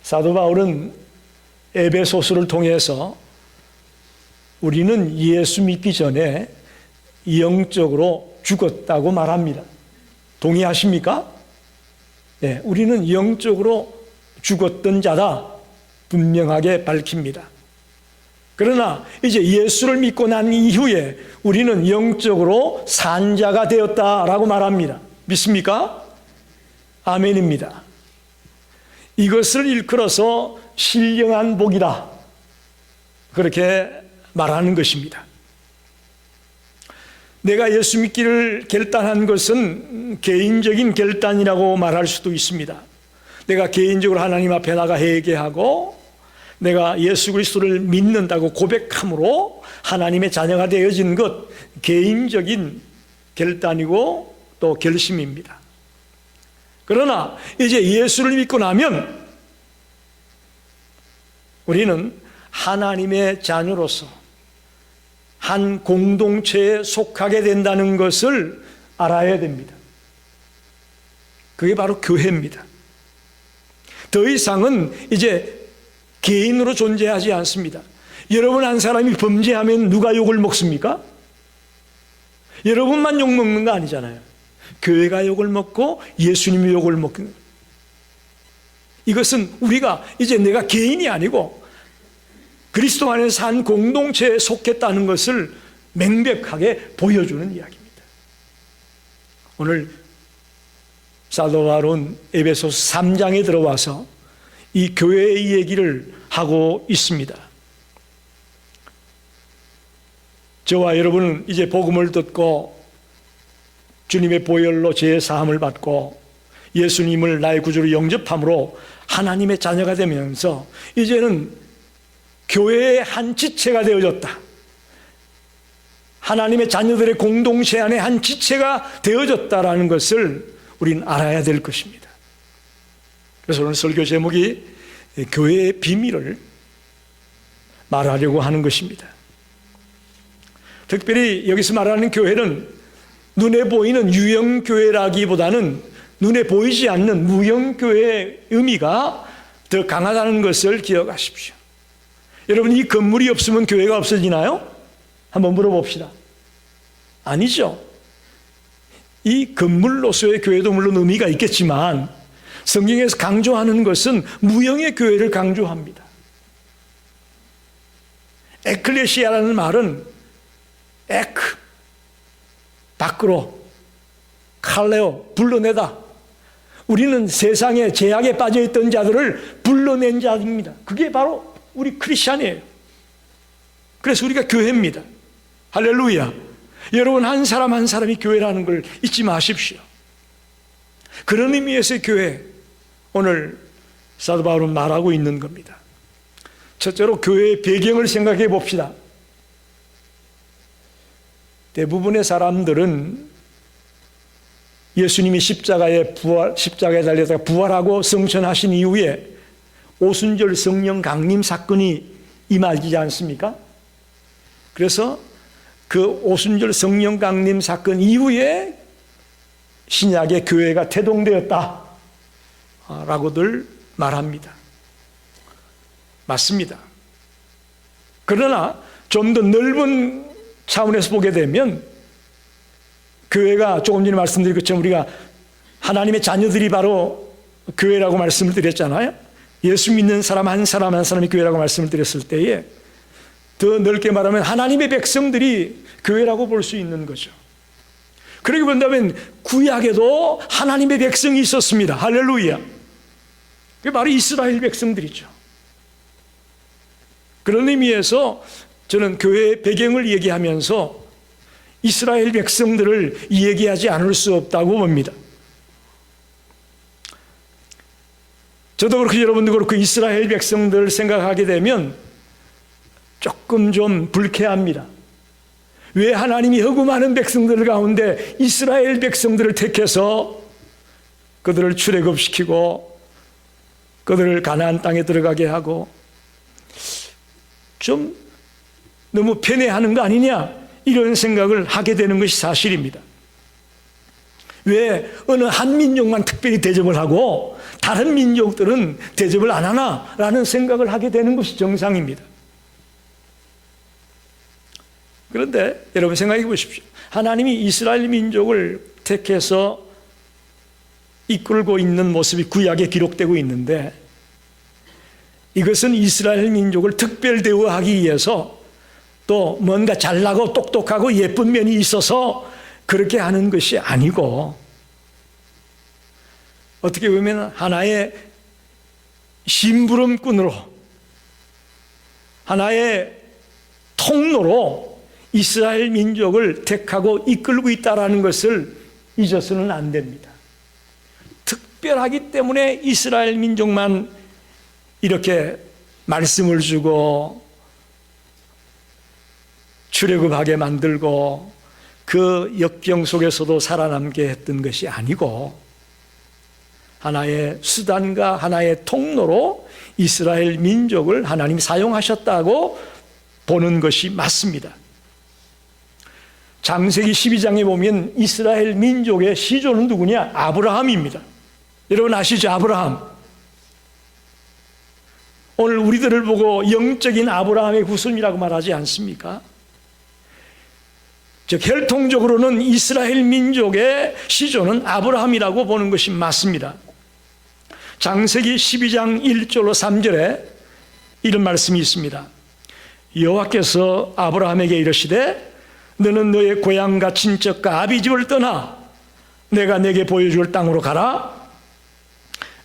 사도 바울은 에베소서를 통해서 우리는 예수 믿기 전에 영적으로 죽었다고 말합니다. 동의하십니까? 네, 우리는 영적으로 죽었던 자다 분명하게 밝힙니다. 그러나 이제 예수를 믿고 난 이후에 우리는 영적으로 산 자가 되었다라고 말합니다. 믿습니까? 아멘입니다. 이것을 일컬어서 신령한 복이다, 그렇게 말하는 것입니다. 내가 예수 믿기를 결단한 것은 개인적인 결단이라고 말할 수도 있습니다. 내가 개인적으로 하나님 앞에 나가 회개하고 내가 예수 그리스도를 믿는다고 고백함으로 하나님의 자녀가 되어진 것, 개인적인 결단이고 또 결심입니다. 그러나 이제 예수를 믿고 나면 우리는 하나님의 자녀로서 한 공동체에 속하게 된다는 것을 알아야 됩니다. 그게 바로 교회입니다. 더 이상은 이제 개인으로 존재하지 않습니다. 여러분 한 사람이 범죄하면 누가 욕을 먹습니까? 여러분만 욕 먹는 거 아니잖아요. 교회가 욕을 먹고 예수님이 욕을 먹는, 이것은 우리가 이제 내가 개인이 아니고 그리스도 안에서 한 공동체에 속했다는 것을 명백하게 보여주는 이야기입니다. 오늘 사도 바울은 에베소서 3장에 들어와서 이 교회의 얘기를 하고 있습니다. 저와 여러분은 이제 복음을 듣고 주님의 보혈로 죄의 사함을 받고 예수님을 나의 구주로 영접함으로 하나님의 자녀가 되면서 이제는 교회의 한 지체가 되어졌다, 하나님의 자녀들의 공동체 안에 한 지체가 되어졌다라는 것을 우리는 알아야 될 것입니다. 그래서 오늘 설교 제목이 교회의 비밀을 말하려고 하는 것입니다. 특별히 여기서 말하는 교회는 눈에 보이는 유형교회라기보다는 눈에 보이지 않는 무형교회의 의미가 더 강하다는 것을 기억하십시오. 여러분, 이 건물이 없으면 교회가 없어지나요? 한번 물어봅시다. 아니죠. 이 건물로서의 교회도 물론 의미가 있겠지만 성경에서 강조하는 것은 무형의 교회를 강조합니다. 에클레시아라는 말은 에크, 밖으로, 칼레오, 불러내다. 우리는 세상에 죄악에 빠져있던 자들을 불러낸 자입니다. 그게 바로 우리 크리스찬이에요. 그래서 우리가 교회입니다. 할렐루야. 여러분 한 사람 한 사람이 교회라는 걸 잊지 마십시오. 그런 의미에서의 교회, 오늘 사도 바울은 말하고 있는 겁니다. 첫째로 교회의 배경을 생각해 봅시다. 대부분의 사람들은 예수님이 십자가에 달려다가 부활하고 성천하신 이후에 오순절 성령 강림 사건이 임하지 않습니까? 그래서 그 오순절 성령 강림 사건 이후에 신약의 교회가 태동되었다 라고들 말합니다. 맞습니다. 그러나 좀 더 넓은 차원에서 보게 되면 교회가 조금 전에 말씀드린 것처럼 우리가 하나님의 자녀들이 바로 교회라고 말씀을 드렸잖아요. 예수 믿는 사람 한 사람 한 사람이 교회라고 말씀을 드렸을 때에 더 넓게 말하면 하나님의 백성들이 교회라고 볼 수 있는 거죠. 그러기 본다면 구약에도 하나님의 백성이 있었습니다. 할렐루야. 그게 바로 이스라엘 백성들이죠. 그런 의미에서 저는 교회의 배경을 얘기하면서 이스라엘 백성들을 얘기하지 않을 수 없다고 봅니다. 저도 그렇고 여러분도 그렇고 이스라엘 백성들을 생각하게 되면 조금 좀 불쾌합니다. 왜 하나님이 허구 많은 백성들 가운데 이스라엘 백성들을 택해서 그들을 출애굽시키고 그들을 가나안 땅에 들어가게 하고 좀 너무 편애하는 거 아니냐, 이런 생각을 하게 되는 것이 사실입니다. 왜 어느 한 민족만 특별히 대접을 하고 다른 민족들은 대접을 안 하나라는 생각을 하게 되는 것이 정상입니다. 그런데 여러분 생각해 보십시오. 하나님이 이스라엘 민족을 택해서 이끌고 있는 모습이 구약에 기록되고 있는데, 이것은 이스라엘 민족을 특별 대우하기 위해서 또 뭔가 잘나고 똑똑하고 예쁜 면이 있어서 그렇게 하는 것이 아니고, 어떻게 보면 하나의 심부름꾼으로, 하나의 통로로 이스라엘 민족을 택하고 이끌고 있다는 것을 잊어서는 안 됩니다. 특별하기 때문에 이스라엘 민족만 이렇게 말씀을 주고 출애굽하게 만들고 그 역경 속에서도 살아남게 했던 것이 아니고, 하나의 수단과 하나의 통로로 이스라엘 민족을 하나님이 사용하셨다고 보는 것이 맞습니다. 창세기 12장에 보면 이스라엘 민족의 시조는 누구냐? 아브라함입니다. 여러분 아시죠? 아브라함. 오늘 우리들을 보고 영적인 아브라함의 후손이라고 말하지 않습니까? 즉 혈통적으로는 이스라엘 민족의 시조는 아브라함이라고 보는 것이 맞습니다. 창세기 12장 1절로 3절에 이런 말씀이 있습니다. 여호와께서 아브라함에게 이르시되 너는 너의 고향과 친척과 아비집을 떠나 내가 내게 보여줄 땅으로 가라.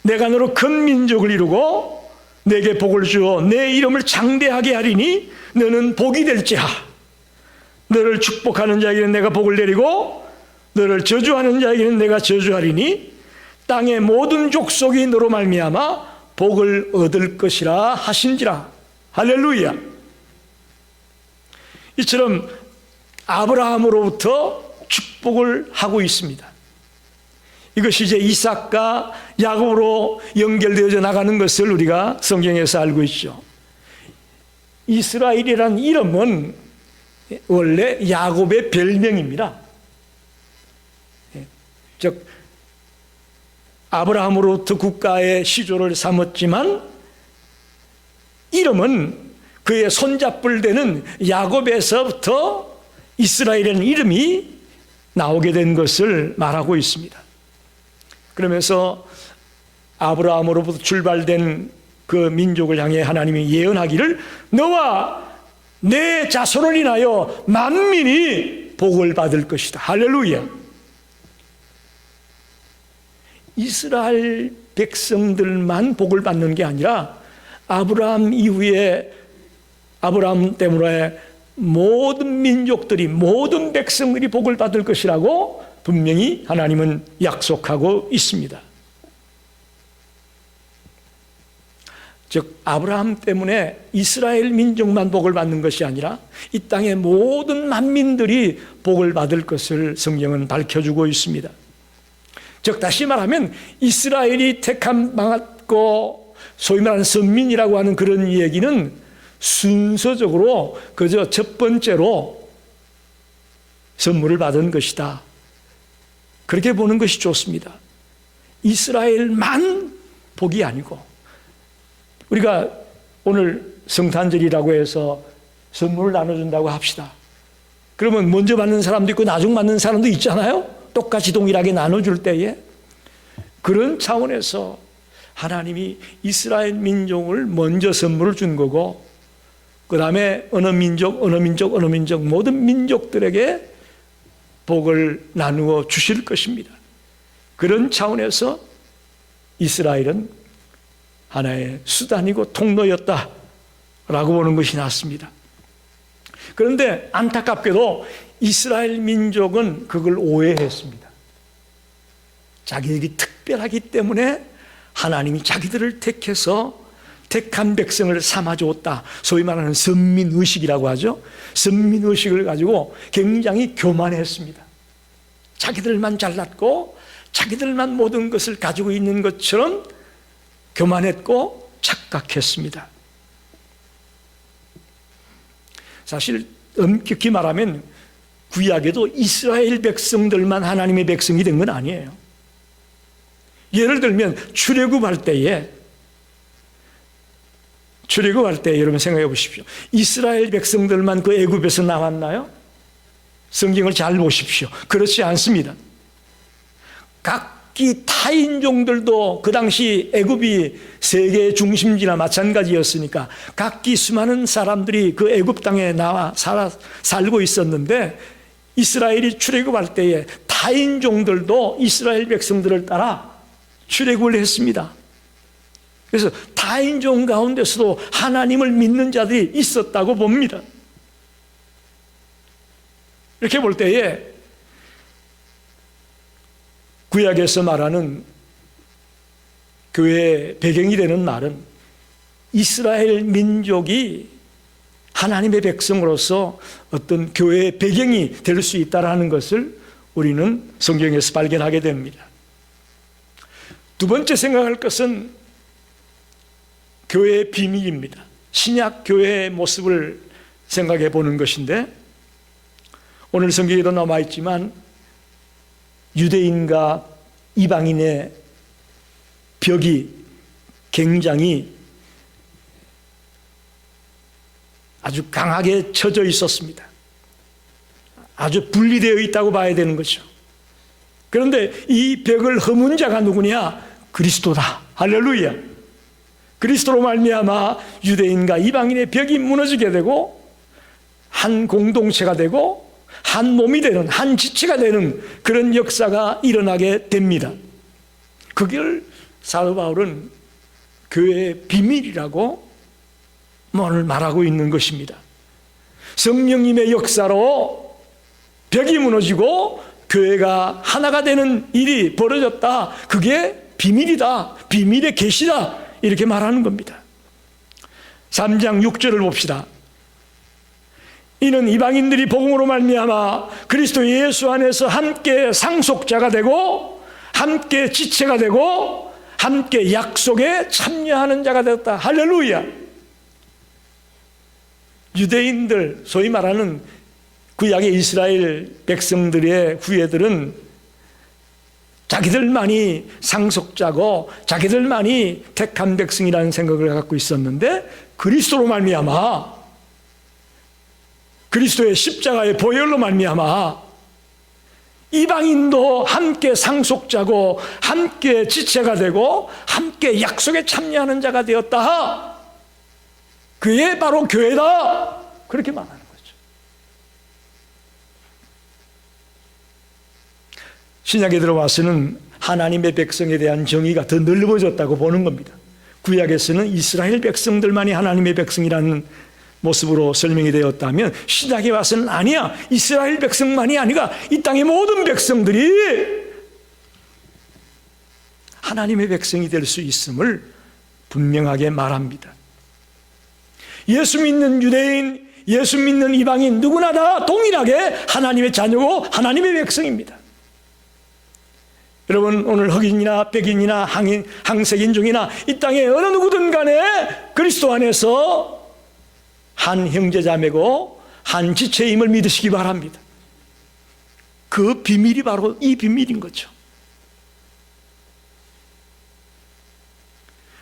내가 너로 큰 민족을 이루고 내게 복을 주어 내 이름을 장대하게 하리니 너는 복이 될지라. 너를 축복하는 자에게는 내가 복을 내리고 너를 저주하는 자에게는 내가 저주하리니 땅의 모든 족속이 너로 말미암아 복을 얻을 것이라 하신지라. 할렐루야. 이처럼 아브라함으로부터 축복을 하고 있습니다. 이것이 이제 이삭과 야곱으로 연결되어져 나가는 것을 우리가 성경에서 알고 있죠. 이스라엘이라는 이름은 원래 야곱의 별명입니다. 즉 아브라함으로부터 국가의 시조를 삼았지만 이름은 그의 손잡을 되는 야곱에서부터 이스라엘이라는 이름이 나오게 된 것을 말하고 있습니다. 그러면서 아브라함으로부터 출발된 그 민족을 향해 하나님이 예언하기를 너와 내 자손을 인하여 만민이 복을 받을 것이다. 할렐루야. 이스라엘 백성들만 복을 받는 게 아니라 아브라함 이후에 아브라함 때문에 모든 민족들이, 모든 백성들이 복을 받을 것이라고 분명히 하나님은 약속하고 있습니다. 즉 아브라함 때문에 이스라엘 민족만 복을 받는 것이 아니라 이 땅의 모든 만민들이 복을 받을 것을 성경은 밝혀주고 있습니다. 즉 다시 말하면 이스라엘이 택함 받고 소위 말하는 선민이라고 하는 그런 얘기는 순서적으로 그저 첫 번째로 선물을 받은 것이다. 그렇게 보는 것이 좋습니다. 이스라엘만 복이 아니고, 우리가 오늘 성탄절이라고 해서 선물을 나눠준다고 합시다. 그러면 먼저 받는 사람도 있고 나중 받는 사람도 있잖아요. 똑같이 동일하게 나눠줄 때에. 그런 차원에서 하나님이 이스라엘 민족을 먼저 선물을 준 거고, 그 다음에 어느 민족 모든 민족들에게 복을 나누어 주실 것입니다. 그런 차원에서 이스라엘은 하나의 수단이고 통로였다라고 보는 것이 낫습니다. 그런데 안타깝게도 이스라엘 민족은 그걸 오해했습니다. 자기들이 특별하기 때문에 하나님이 자기들을 택해서 택한 백성을 삼아주었다. 소위 말하는 선민의식이라고 하죠. 선민의식을 가지고 굉장히 교만했습니다. 자기들만 잘났고 자기들만 모든 것을 가지고 있는 것처럼 교만했고 착각했습니다. 사실 엄격히 말하면 구약에도 이스라엘 백성들만 하나님의 백성이 된 건 아니에요. 예를 들면 출애굽할 때에 여러분 생각해 보십시오. 이스라엘 백성들만 그 애굽에서 나왔나요? 성경을 잘 보십시오. 그렇지 않습니다. 각기 타인종들도 그 당시 애굽이 세계의 중심지나 마찬가지였으니까 각기 수많은 사람들이 그 애굽 땅에 나와 살고 있었는데, 이스라엘이 출애굽할 때에 타인종들도 이스라엘 백성들을 따라 출애굽을 했습니다. 그래서 타인종 가운데서도 하나님을 믿는 자들이 있었다고 봅니다. 이렇게 볼 때에 구약에서 말하는 교회의 배경이 되는 말은 이스라엘 민족이 하나님의 백성으로서 어떤 교회의 배경이 될 수 있다는 것을 우리는 성경에서 발견하게 됩니다. 두 번째 생각할 것은 교회의 비밀입니다. 신약 교회의 모습을 생각해 보는 것인데, 오늘 성경에도 남아 있지만 유대인과 이방인의 벽이 굉장히 아주 강하게 쳐져 있었습니다. 아주 분리되어 있다고 봐야 되는 거죠. 그런데 이 벽을 허문 자가 누구냐? 그리스도다. 할렐루야. 그리스도로 말미암아 유대인과 이방인의 벽이 무너지게 되고 한 공동체가 되고 한 몸이 되는, 한 지체가 되는 그런 역사가 일어나게 됩니다. 그걸 사도 바울은 교회의 비밀이라고 오늘 말하고 있는 것입니다. 성령님의 역사로 벽이 무너지고 교회가 하나가 되는 일이 벌어졌다. 그게 비밀이다. 비밀의 계시다. 이렇게 말하는 겁니다. 3장 6절을 봅시다. 이는 이방인들이 복음으로 말미암아 그리스도 예수 안에서 함께 상속자가 되고 함께 지체가 되고 함께 약속에 참여하는 자가 되었다. 할렐루야. 유대인들, 소위 말하는 구약의 이스라엘 백성들의 후예들은 자기들만이 상속자고 자기들만이 택한 백성이라는 생각을 갖고 있었는데, 그리스도로 말미암아, 그리스도의 십자가의 보혈로 말미암아 이방인도 함께 상속자고 함께 지체가 되고 함께 약속에 참여하는 자가 되었다. 그게 바로 교회다. 그렇게 말하는 거죠. 신약에 들어와서는 하나님의 백성에 대한 정의가 더 넓어졌다고 보는 겁니다. 구약에서는 이스라엘 백성들만이 하나님의 백성이라는 모습으로 설명이 되었다면, 신약에 와서는 아니야, 이스라엘 백성만이 아니라 이 땅의 모든 백성들이 하나님의 백성이 될 수 있음을 분명하게 말합니다. 예수 믿는 유대인, 예수 믿는 이방인 누구나 다 동일하게 하나님의 자녀고 하나님의 백성입니다. 여러분, 오늘 흑인이나 백인이나 항색인종이나 이 땅의 어느 누구든 간에 그리스도 안에서 한 형제자매고 한 지체임을 믿으시기 바랍니다. 그 비밀이 바로 이 비밀인 거죠.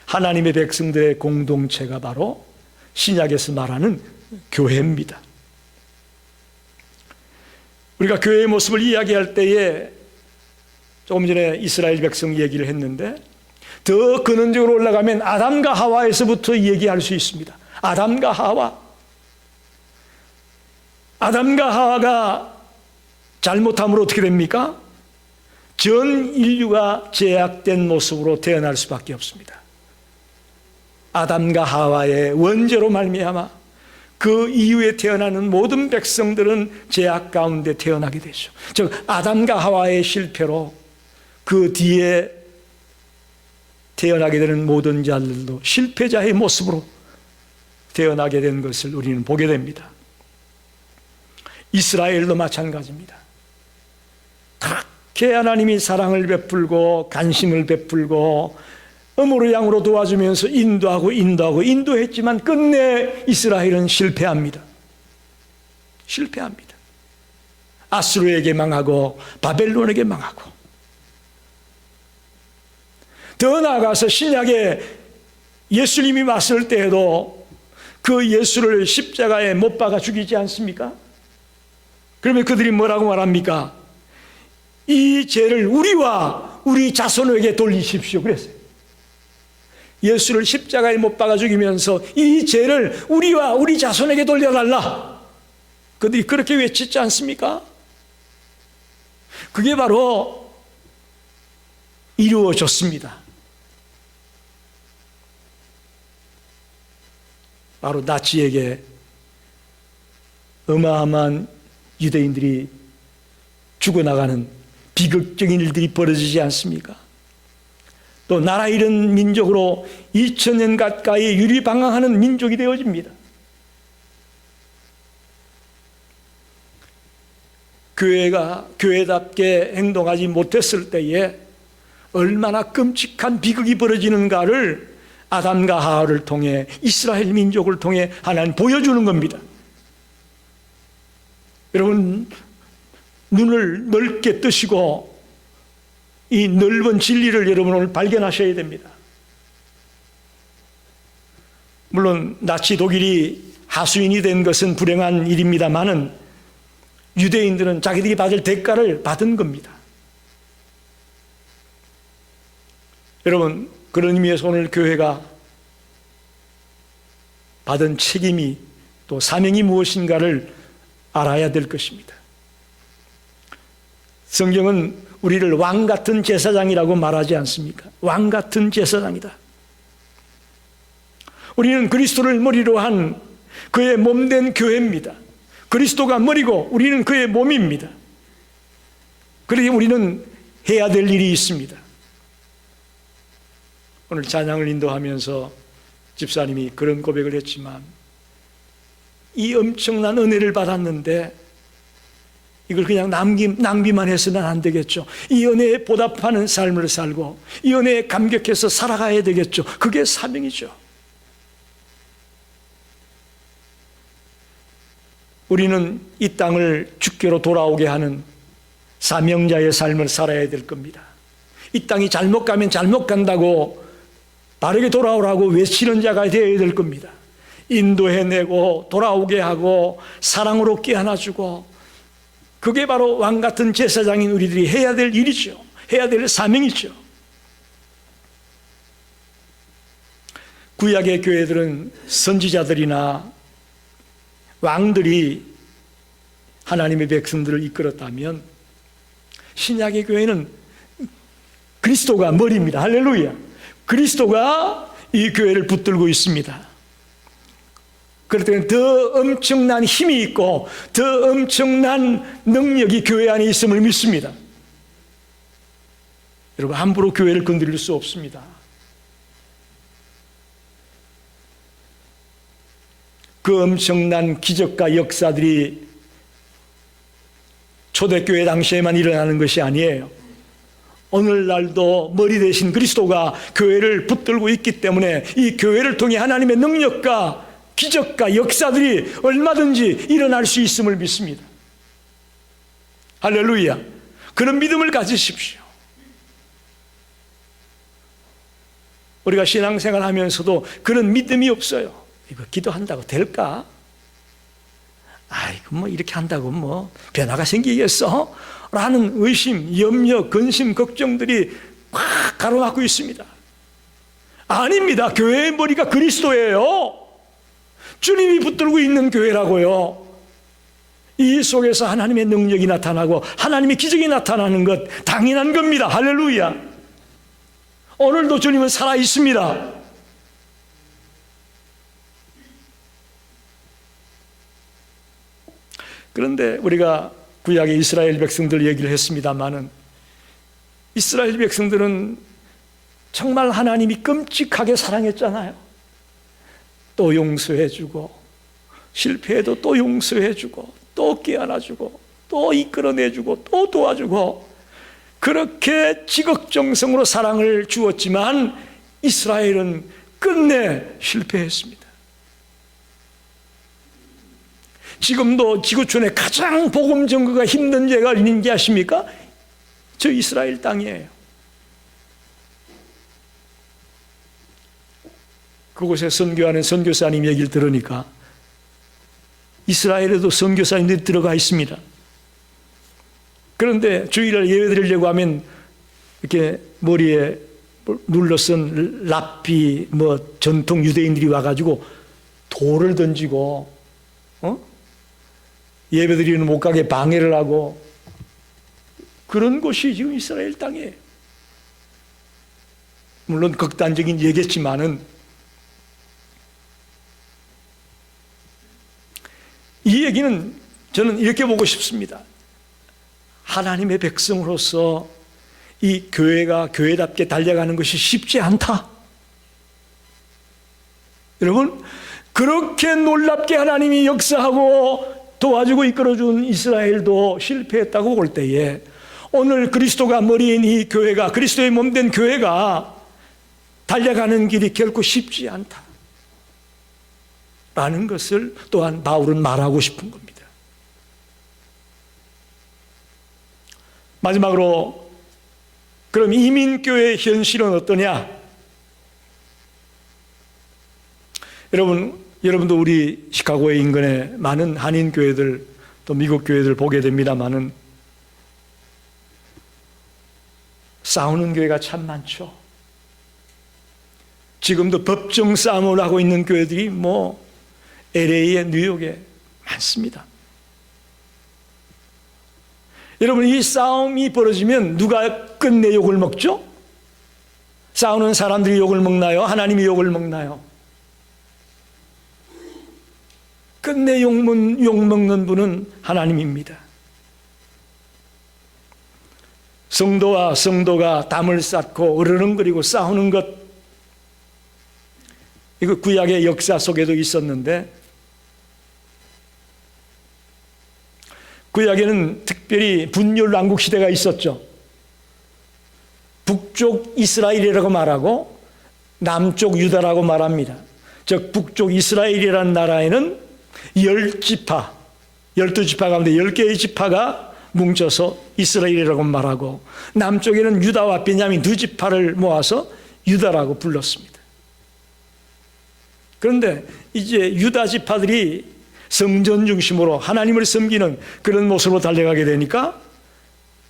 하나님의 백성들의 공동체가 바로 신약에서 말하는 교회입니다. 우리가 교회의 모습을 이야기할 때에 조금 전에 이스라엘 백성 얘기를 했는데, 더 근원적으로 올라가면 아담과 하와에서부터 얘기할 수 있습니다. 아담과 하와가 잘못함으로 어떻게 됩니까? 전 인류가 제약된 모습으로 태어날 수밖에 없습니다. 아담과 하와의 원죄로 말미암아 그 이후에 태어나는 모든 백성들은 제약 가운데 태어나게 되죠. 즉 아담과 하와의 실패로 그 뒤에 태어나게 되는 모든 자들도 실패자의 모습으로 태어나게 된 것을 우리는 보게 됩니다. 이스라엘도 마찬가지입니다. 그렇게 하나님이 사랑을 베풀고 간심을 베풀고 음으로 양으로 도와주면서 인도했지만 끝내 이스라엘은 실패합니다. 아수르에게 망하고 바벨론에게 망하고, 더 나아가서 신약에 예수님이 왔을 때에도 그 예수를 십자가에 못 박아 죽이지 않습니까? 그러면 그들이 뭐라고 말합니까? 이 죄를 우리와 우리 자손에게 돌리십시오 그랬어요. 예수를 십자가에 못 박아 죽이면서 이 죄를 우리와 우리 자손에게 돌려달라, 그들이 그렇게 외치지 않습니까? 그게 바로 이루어졌습니다. 바로 나치에게 어마어마한 유대인들이 죽어나가는 비극적인 일들이 벌어지지 않습니까? 또 나라 잃은 민족으로 2000년 가까이 유리방황하는 민족이 되어집니다. 교회가 교회답게 행동하지 못했을 때에 얼마나 끔찍한 비극이 벌어지는가를 아담과 하와를 통해, 이스라엘 민족을 통해 하나님 보여주는 겁니다. 여러분, 눈을 넓게 뜨시고 이 넓은 진리를 여러분 오늘 발견하셔야 됩니다. 물론 나치 독일이 하수인이 된 것은 불행한 일입니다만은 유대인들은 자기들이 받을 대가를 받은 겁니다. 여러분, 그런 의미에서 오늘 교회가 받은 책임이, 또 사명이 무엇인가를 알아야 될 것입니다. 성경은 우리를 왕 같은 제사장이라고 말하지 않습니까? 왕 같은 제사장이다. 우리는 그리스도를 머리로 한 그의 몸된 교회입니다. 그리스도가 머리고 우리는 그의 몸입니다. 그러니 우리는 해야 될 일이 있습니다. 오늘 찬양을 인도하면서 집사님이 그런 고백을 했지만, 이 엄청난 은혜를 받았는데 이걸 그냥 낭비만 해서는 안 되겠죠. 이 은혜에 보답하는 삶을 살고 이 은혜에 감격해서 살아가야 되겠죠. 그게 사명이죠. 우리는 이 땅을 주께로 돌아오게 하는 사명자의 삶을 살아야 될 겁니다. 이 땅이 잘못 가면 잘못 간다고 바르게 돌아오라고 외치는 자가 되어야 될 겁니다. 인도해내고 돌아오게 하고 사랑으로 깨어나주고, 그게 바로 왕같은 제사장인 우리들이 해야 될 일이죠. 해야 될 사명이죠. 구약의 교회들은 선지자들이나 왕들이 하나님의 백성들을 이끌었다면, 신약의 교회는 그리스도가 머리입니다. 할렐루야. 그리스도가 이 교회를 붙들고 있습니다. 그럴 때는 더 엄청난 힘이 있고 더 엄청난 능력이 교회 안에 있음을 믿습니다. 여러분, 함부로 교회를 건드릴 수 없습니다. 그 엄청난 기적과 역사들이 초대교회 당시에만 일어나는 것이 아니에요. 오늘날도 머리 대신 그리스도가 교회를 붙들고 있기 때문에 이 교회를 통해 하나님의 능력과 기적과 역사들이 얼마든지 일어날 수 있음을 믿습니다. 할렐루야. 그런 믿음을 가지십시오. 우리가 신앙생활 하면서도 그런 믿음이 없어요. 이거 기도한다고 될까? 아이고, 뭐 이렇게 한다고 뭐 변화가 생기겠어? 라는 의심, 염려, 근심, 걱정들이 막 가로막고 있습니다. 아닙니다. 교회의 머리가 그리스도예요. 주님이 붙들고 있는 교회라고요. 이 속에서 하나님의 능력이 나타나고 하나님의 기적이 나타나는 것 당연한 겁니다. 할렐루야. 오늘도 주님은 살아 있습니다. 그런데 우리가 구약의 이스라엘 백성들 얘기를 했습니다마는, 이스라엘 백성들은 정말 하나님이 끔찍하게 사랑했잖아요. 또 용서해주고, 실패해도 또 용서해주고, 또 깨어나주고, 또 이끌어내주고, 또 도와주고, 그렇게 지극정성으로 사랑을 주었지만 이스라엘은 끝내 실패했습니다. 지금도 지구촌에 가장 복음 전거가 힘든 데가 어딘지 아십니까? 저 이스라엘 땅이에요. 그곳에 선교하는 선교사님 얘기를 들으니까 이스라엘에도 선교사님들이 들어가 있습니다. 그런데 주일날 예배 드리려고 하면 이렇게 머리에 눌러쓴 랍비 전통 유대인들이 와가지고 돌을 던지고 예배 드리는 못 가게 방해를 하고 그런 곳이 지금 이스라엘 땅이에요. 물론 극단적인 얘기겠지만은 이 얘기는 저는 이렇게 보고 싶습니다. 하나님의 백성으로서 이 교회가 교회답게 달려가는 것이 쉽지 않다. 여러분, 그렇게 놀랍게 하나님이 역사하고 도와주고 이끌어준 이스라엘도 실패했다고 볼 때에 오늘 그리스도가 머리인 이 교회가, 그리스도의 몸된 교회가 달려가는 길이 결코 쉽지 않다 라는 것을 또한 바울은 말하고 싶은 겁니다. 마지막으로 그럼 이민교회의 현실은 어떠냐? 여러분도 우리 시카고의 인근에 많은 한인교회들 또 미국 교회들 보게 됩니다마는 싸우는 교회가 참 많죠. 지금도 법정 싸움을 하고 있는 교회들이 LA에 뉴욕에 많습니다. 여러분, 이 싸움이 벌어지면 누가 끝내 욕을 먹죠? 싸우는 사람들이 욕을 먹나요? 하나님이 욕을 먹나요? 끝내 욕 먹는 분은 하나님입니다. 성도와 성도가 담을 쌓고 으르렁거리고 싸우는 것, 이거 구약의 역사 속에도 있었는데 구약에는 특별히 분열왕국 시대가 있었죠. 북쪽 이스라엘이라고 말하고 남쪽 유다라고 말합니다. 즉 북쪽 이스라엘이라는 나라에는 10지파, 12지파 가운데 10개의 지파가 뭉쳐서 이스라엘이라고 말하고 남쪽에는 유다와 베냐민 2지파를 모아서 유다라고 불렀습니다. 그런데 이제 유다 지파들이 성전 중심으로 하나님을 섬기는 그런 모습으로 달려가게 되니까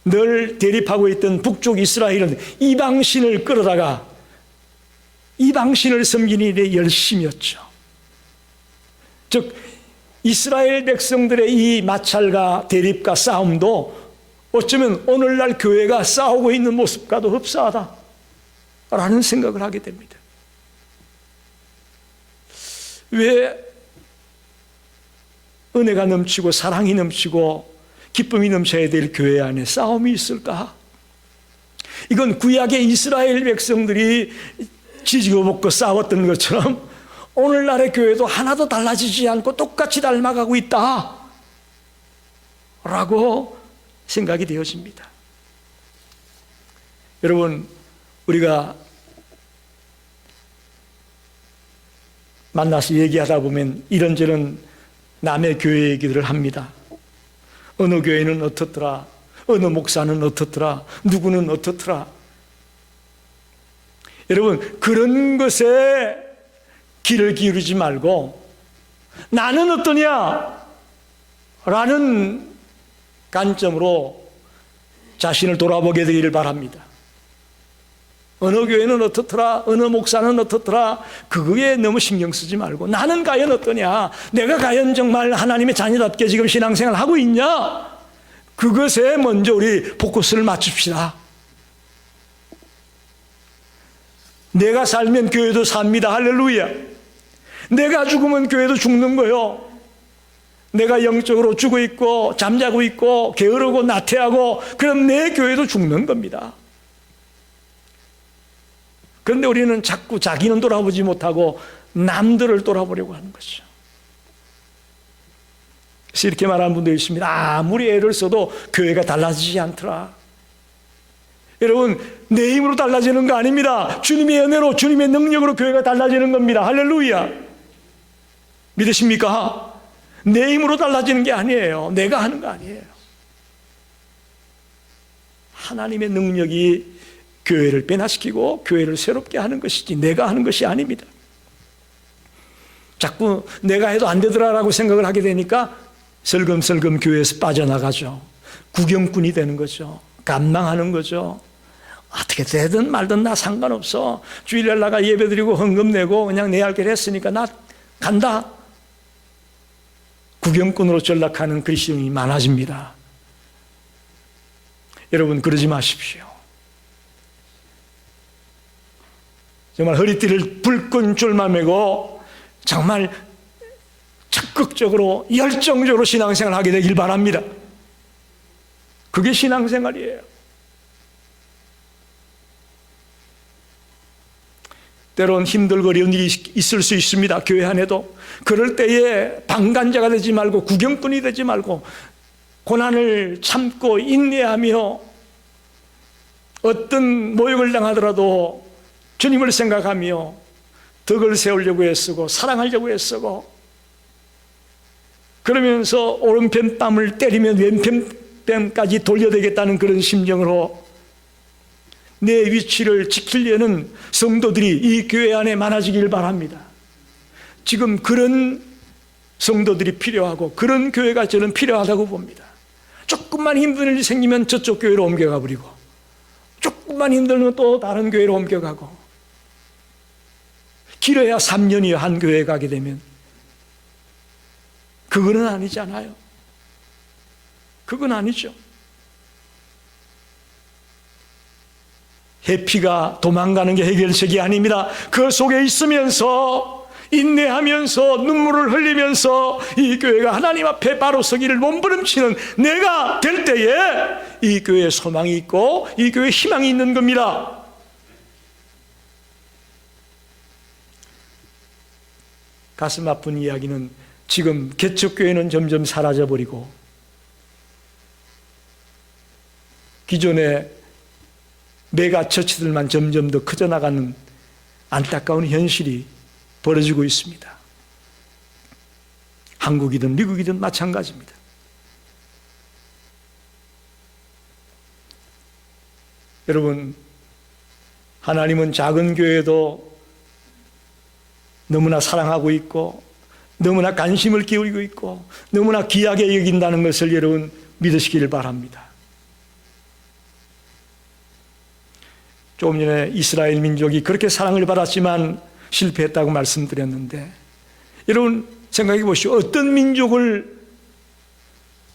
늘 대립하고 있던 북쪽 이스라엘은 이방신을 끌어다가 이방신을 섬기는 일에 열심이었죠. 즉 이스라엘 백성들의 이 마찰과 대립과 싸움도 어쩌면 오늘날 교회가 싸우고 있는 모습과도 흡사하다라는 생각을 하게 됩니다. 왜 은혜가 넘치고 사랑이 넘치고 기쁨이 넘쳐야 될 교회 안에 싸움이 있을까? 이건 구약의 이스라엘 백성들이 지지고 볶고 싸웠던 것처럼 오늘날의 교회도 하나도 달라지지 않고 똑같이 닮아가고 있다 라고 생각이 되어집니다. 여러분, 우리가 만나서 얘기하다 보면 이런저런 남의 교회 얘기들을 합니다. 어느 교회는 어떻더라, 어느 목사는 어떻더라, 누구는 어떻더라. 여러분, 그런 것에 귀를 기울이지 말고 나는 어떠냐 라는 관점으로 자신을 돌아보게 되기를 바랍니다. 어느 교회는 어떻더라, 어느 목사는 어떻더라, 그거에 너무 신경 쓰지 말고 나는 과연 어떠냐, 내가 과연 정말 하나님의 자녀답게 지금 신앙생활을 하고 있냐, 그것에 먼저 우리 포커스를 맞춥시다. 내가 살면 교회도 삽니다. 할렐루야. 내가 죽으면 교회도 죽는 거요. 내가 영적으로 죽어 있고 잠자고 있고 게으르고 나태하고 그럼 내 교회도 죽는 겁니다. 그런데 우리는 자꾸 자기는 돌아보지 못하고 남들을 돌아보려고 하는 거죠. 그래서 이렇게 말하는 분도 있습니다. 아무리 애를 써도 교회가 달라지지 않더라. 여러분, 내 힘으로 달라지는 거 아닙니다. 주님의 은혜로, 주님의 능력으로 교회가 달라지는 겁니다. 할렐루야. 믿으십니까? 내 힘으로 달라지는 게 아니에요. 내가 하는 거 아니에요. 하나님의 능력이 교회를 변화시키고 교회를 새롭게 하는 것이지 내가 하는 것이 아닙니다. 자꾸 내가 해도 안 되더라라고 생각을 하게 되니까 슬금슬금 교회에서 빠져나가죠. 구경꾼이 되는 거죠. 감망하는 거죠. 어떻게 되든 말든 나 상관없어. 주일날 나가 예배드리고 헌금 내고 그냥 내 할 길 했으니까 나 간다. 구경꾼으로 전락하는 그리스도인이 많아집니다. 여러분 그러지 마십시오. 정말 허리띠를 불끈 줄만 매고 정말 적극적으로 열정적으로 신앙생활을 하게 되길 바랍니다. 그게 신앙생활이에요. 때론 힘들고 어려운 일이 있을 수 있습니다. 교회 안에도. 그럴 때에 방관자가 되지 말고 구경꾼이 되지 말고 고난을 참고 인내하며 어떤 모욕을 당하더라도 주님을 생각하며 덕을 세우려고 애쓰고 사랑하려고 애쓰고 그러면서 오른편 뺨을 때리면 왼편 뺨까지 돌려대겠다는 그런 심정으로 내 위치를 지키려는 성도들이 이 교회 안에 많아지길 바랍니다. 지금 그런 성도들이 필요하고 그런 교회가 저는 필요하다고 봅니다. 조금만 힘든 일이 생기면 저쪽 교회로 옮겨가 버리고 조금만 힘들면 또 다른 교회로 옮겨가고 길어야 3년이요 한 교회에 가게 되면 그거는 아니잖아요. 그건 아니죠. 해피가 도망가는 게 해결책이 아닙니다. 그 속에 있으면서 인내하면서 눈물을 흘리면서 이 교회가 하나님 앞에 바로 서기를 몸부림치는 내가 될 때에 이 교회에 소망이 있고 이 교회에 희망이 있는 겁니다. 가슴 아픈 이야기는 지금 개척교회는 점점 사라져버리고 기존의 메가처치들만 점점 더 커져나가는 안타까운 현실이 벌어지고 있습니다. 한국이든 미국이든 마찬가지입니다. 여러분, 하나님은 작은 교회도 너무나 사랑하고 있고 너무나 관심을 기울이고 있고 너무나 귀하게 여긴다는 것을 여러분 믿으시기를 바랍니다. 조금 전에 이스라엘 민족이 그렇게 사랑을 받았지만 실패했다고 말씀드렸는데 여러분 생각해 보시오. 어떤 민족을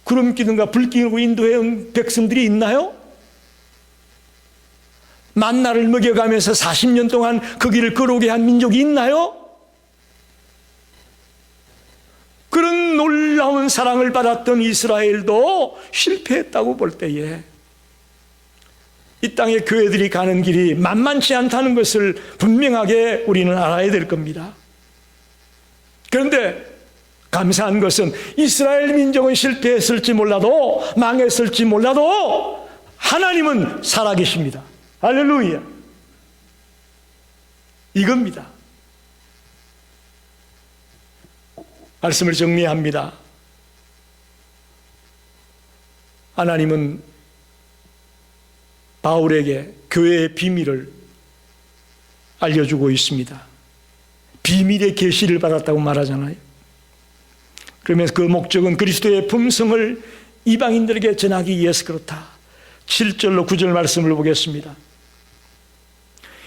구름 기둥과 불 기둥으로 인도해온 백성들이 있나요? 만나를 먹여가면서 40년 동안 그 길을 걸어오게 한 민족이 있나요? 그런 놀라운 사랑을 받았던 이스라엘도 실패했다고 볼 때에 이 땅의 교회들이 가는 길이 만만치 않다는 것을 분명하게 우리는 알아야 될 겁니다. 그런데 감사한 것은 이스라엘 민족은 실패했을지 몰라도 망했을지 몰라도 하나님은 살아계십니다. 할렐루야. 이겁니다. 말씀을 정리합니다. 하나님은 바울에게 교회의 비밀을 알려주고 있습니다. 비밀의 계시를 받았다고 말하잖아요. 그러면서 그 목적은 그리스도의 품성을 이방인들에게 전하기 위해서 그렇다. 7절로 9절 말씀을 보겠습니다.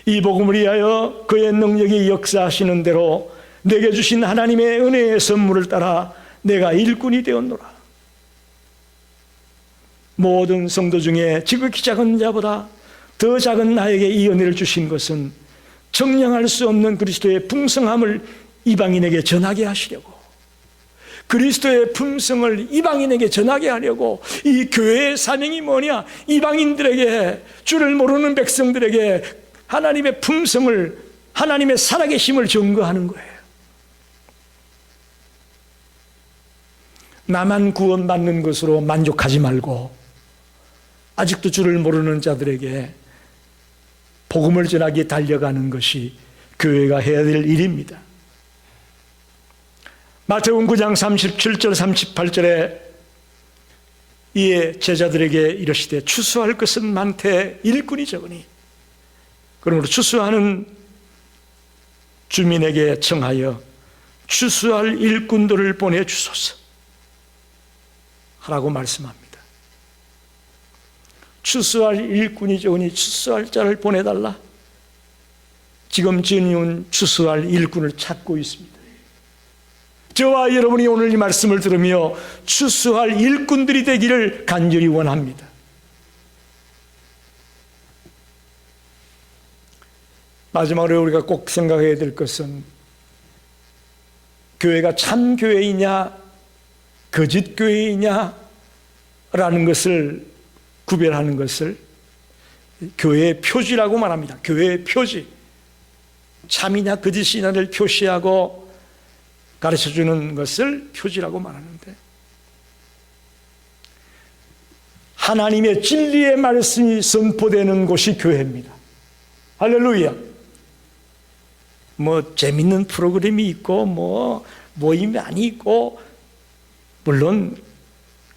이 복음을 위하여 그의 능력이 역사하시는 대로 내게 주신 하나님의 은혜의 선물을 따라 내가 일꾼이 되었노라. 모든 성도 중에 지극히 작은 자보다 더 작은 나에게 이 은혜를 주신 것은 정량할 수 없는 그리스도의 풍성함을 이방인에게 전하게 하시려고, 그리스도의 품성을 이방인에게 전하게 하려고 이 교회의 사명이 뭐냐? 이방인들에게, 주를 모르는 백성들에게 하나님의 품성을, 하나님의 살아계심을 증거하는 거예요. 나만 구원받는 것으로 만족하지 말고 아직도 주를 모르는 자들에게 복음을 전하기에 달려가는 것이 교회가 해야 될 일입니다. 마태복음 9장 37절 38절에 이에 제자들에게 이르시되 추수할 것은 많되 일꾼이 적으니 그러므로 추수하는 주민에게 청하여 추수할 일꾼들을 보내주소서 하라고 말씀합니다. 추수할 일꾼이 적으니 추수할 자를 보내달라. 지금 전이온 추수할 일꾼을 찾고 있습니다. 저와 여러분이 오늘 이 말씀을 들으며 추수할 일꾼들이 되기를 간절히 원합니다. 마지막으로 우리가 꼭 생각해야 될 것은 교회가 참 교회이냐 거짓 교회이냐 라는 것을 구별하는 것을 교회의 표지라고 말합니다. 교회의 표지. 참이냐 거짓이냐를 표시하고 가르쳐주는 것을 표지라고 말하는데, 하나님의 진리의 말씀이 선포되는 곳이 교회입니다. 할렐루야. 뭐 재밌는 프로그램이 있고 뭐 모임이 많이 있고 물론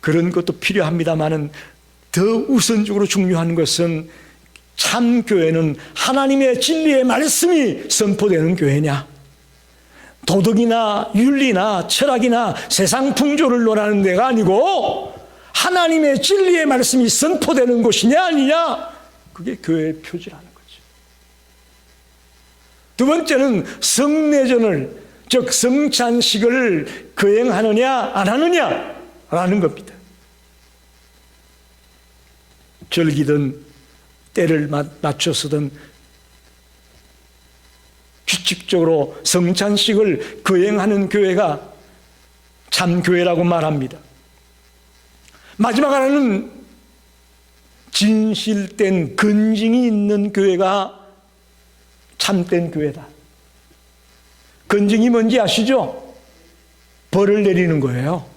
그런 것도 필요합니다마는 더 우선적으로 중요한 것은 참 교회는 하나님의 진리의 말씀이 선포되는 교회냐, 도덕이나 윤리나 철학이나 세상 풍조를 논하는 데가 아니고 하나님의 진리의 말씀이 선포되는 곳이냐 아니냐, 그게 교회의 표지라는 거죠. 두 번째는 성례전을, 즉 성찬식을 거행하느냐 안 하느냐라는 겁니다. 절기든 때를 맞춰서든 규칙적으로 성찬식을 거행하는 교회가 참교회라고 말합니다. 마지막 하나는 진실된 건징이 있는 교회가 참된 교회다. 건징이 뭔지 아시죠? 벌을 내리는 거예요.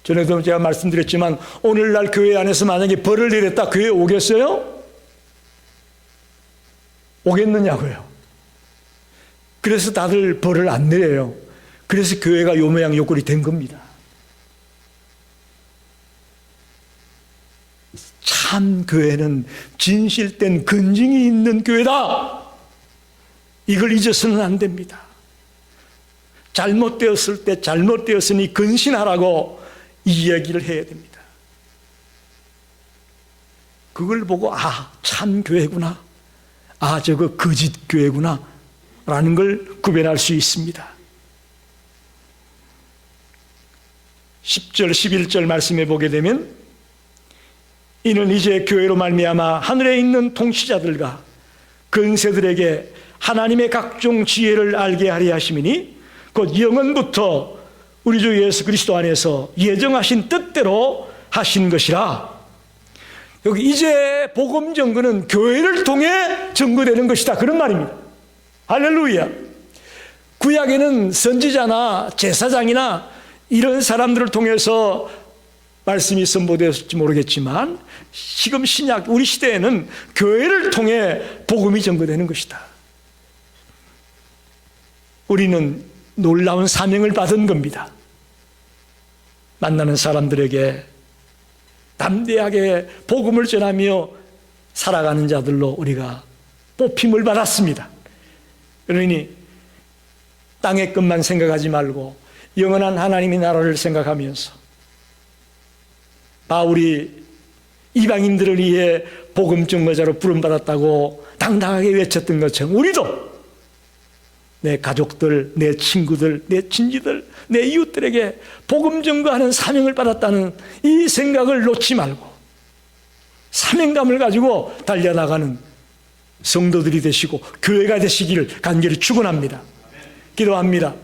전에도 제가 말씀드렸지만 오늘날 교회 안에서 만약에 벌을 내렸다, 교회 오겠어요? 오겠느냐고요. 그래서 다들 벌을 안 내려요. 그래서 교회가 요 모양 요 꼴이 된 겁니다. 참 교회는 진실된 건징이 있는 교회다. 이걸 잊어서는 안 됩니다. 잘못되었을 때 잘못되었으니 근신하라고 이야기를 해야 됩니다. 그걸 보고 참 교회구나, 저거 거짓 교회구나 라는 걸 구별할 수 있습니다. 10절 11절 말씀해 보게 되면, 이는 이제 교회로 말미암아 하늘에 있는 통치자들과 근세들에게 하나님의 각종 지혜를 알게 하려 하심이니 곧 영원부터 우리 주 예수 그리스도 안에서 예정하신 뜻대로 하신 것이라. 여기 이제 복음 증거는 교회를 통해 증거되는 것이다, 그런 말입니다. 할렐루야. 구약에는 선지자나 제사장이나 이런 사람들을 통해서 말씀이 선포되었을지 모르겠지만 지금 신약 우리 시대에는 교회를 통해 복음이 증거되는 것이다. 우리는 놀라운 사명을 받은 겁니다. 만나는 사람들에게 담대하게 복음을 전하며 살아가는 자들로 우리가 뽑힘을 받았습니다. 그러니 땅의 것만 생각하지 말고 영원한 하나님의 나라를 생각하면서 바울이 이방인들을 위해 복음 증거자로 부름받았다고 당당하게 외쳤던 것처럼 우리도 내 가족들, 내 친구들, 내 친지들, 내 이웃들에게 복음 증거하는 사명을 받았다는 이 생각을 놓지 말고 사명감을 가지고 달려나가는 성도들이 되시고 교회가 되시기를 간절히 축원합니다. 기도합니다.